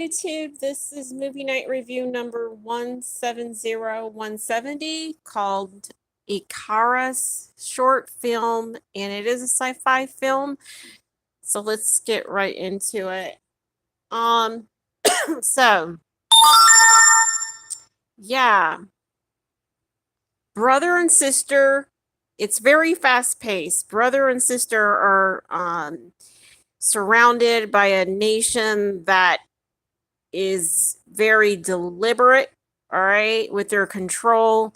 YouTube. This is movie night review number 170170 called Ikarus short film, and it is a sci-fi film. So let's get right into it. Um so yeah, brother and sister, it's very fast paced. Brother and sister are surrounded by a nation that is very deliberate, all right, with their control.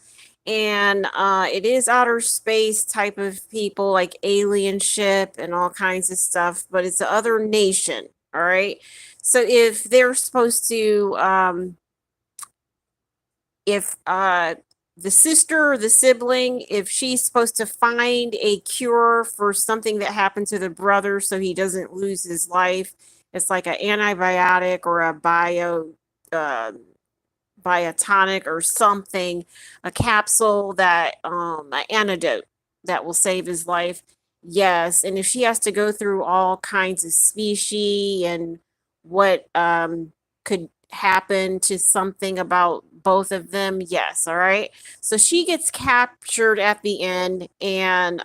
And it is outer space type of people, like alien ship and all kinds of stuff, but it's the other nation, all right. So if they're supposed to if the sister or the sibling, if she's supposed to find a cure for something that happened to the brother so he doesn't lose his life, it's like an antibiotic or a uh, biotonic or something, a capsule that an antidote that will save his life. Yes, and if she has to go through all kinds of species and what could happen to something about both of them, yes, all right. So she gets captured at the end, and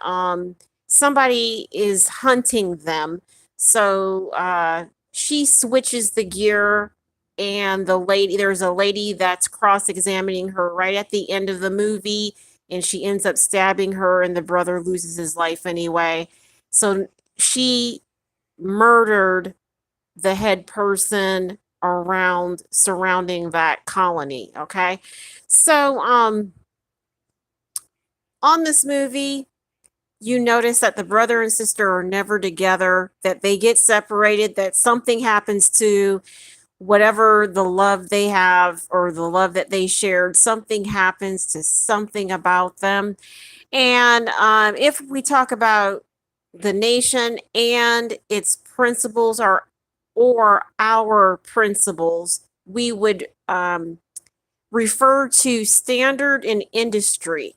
somebody is hunting them. So she switches the gear, and there's a lady that's cross-examining her right at the end of the movie, and she ends up stabbing her, and the brother loses his life anyway. So she murdered the head person around surrounding that colony. Okay, so on this movie, you notice that the brother and sister are never together, that they get separated, that something happens to whatever the love they have or the love that they shared, something happens to something about them. And if we talk about the nation and its principles, or our principles, we would refer to standard and industry.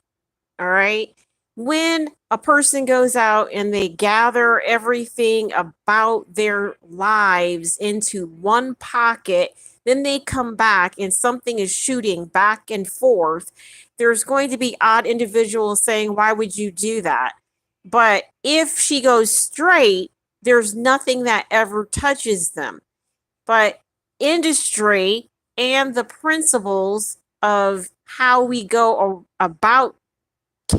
All right. When a person goes out and they gather everything about their lives into one pocket, then they come back and something is shooting back and forth. There's going to be odd individuals saying, why would you do that? But if she goes straight, there's nothing that ever touches them. But industry and the principles of how we go about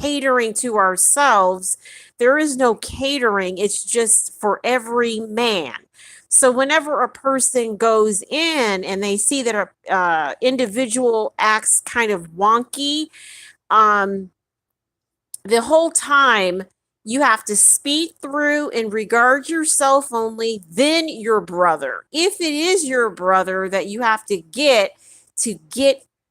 catering to ourselves, there is no catering, it's just for every man. So whenever a person goes in and they see that a individual acts kind of wonky, um, the whole time you have to speak through and regard yourself only, then your brother. If it is your brother that you have to get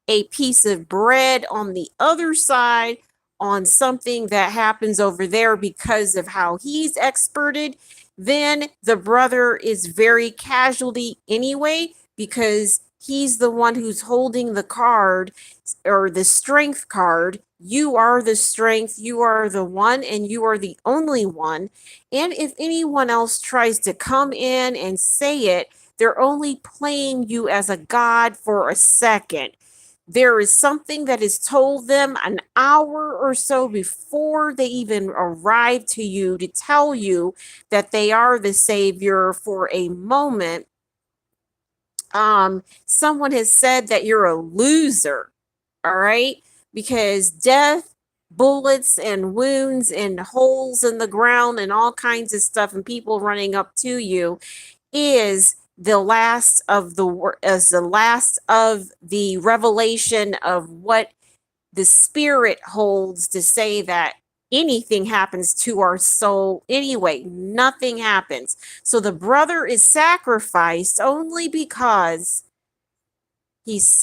a piece of bread on the other side on something that happens over there because of how he's experted, then the brother is very casualty anyway, because he's the one who's holding the card or the strength card. You are the strength, you are the one, and you are the only one. And if anyone else tries to come in and say it, they're only playing you as a god for a second. There is something that is told them an hour or so before they even arrive to you to tell you that they are the savior for a moment. Someone has said that you're a loser, all right? Because death, bullets, and wounds, and holes in the ground, and all kinds of stuff, and people running up to you is the last of the revelation of what the spirit holds to say that anything happens to our soul anyway. Nothing happens. So the brother is sacrificed only because if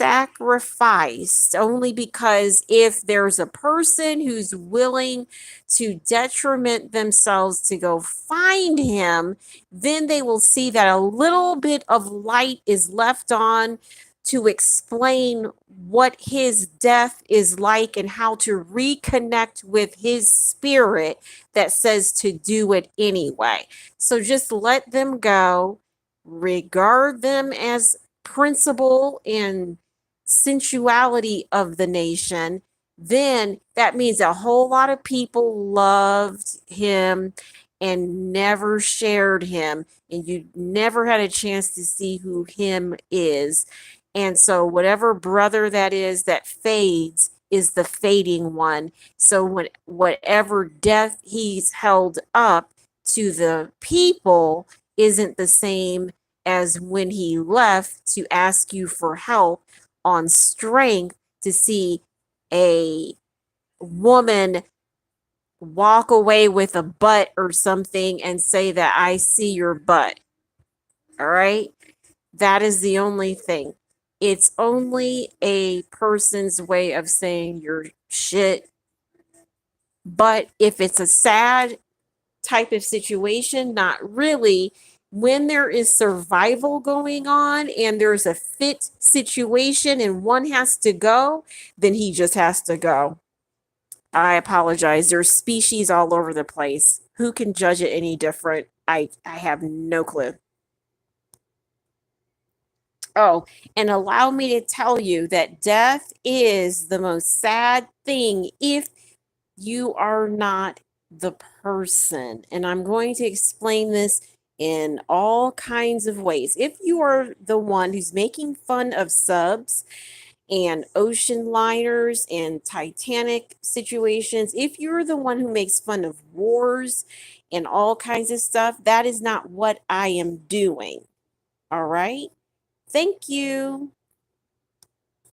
there's a person who's willing to detriment themselves to go find him, then they will see that a little bit of light is left on to explain what his death is like and how to reconnect with his spirit that says to do it anyway. So just let them go, regard them as principle and sensuality of the nation, then that means a whole lot of people loved him and never shared him, and you never had a chance to see who him is. And so, whatever brother that is that fades is the fading one. So, whatever death he's held up to the people isn't the same as when he left to ask you for help on strength to see a woman walk away with a butt or something and say that I see your butt. All right? That is the only thing. It's only a person's way of saying your shit. But if it's a sad type of situation, not really. When there is survival going on and there's a fit situation and one has to go, then he just has to go. I apologize. There's species all over the place. Who can judge it any different? I have no clue. Oh, and allow me to tell you that death is the most sad thing if you are not the person. And I'm going to explain this in all kinds of ways. If you are the one who's making fun of subs and ocean liners and Titanic situations, if you're the one who makes fun of wars and all kinds of stuff, that is not what I am doing. All right? Thank you.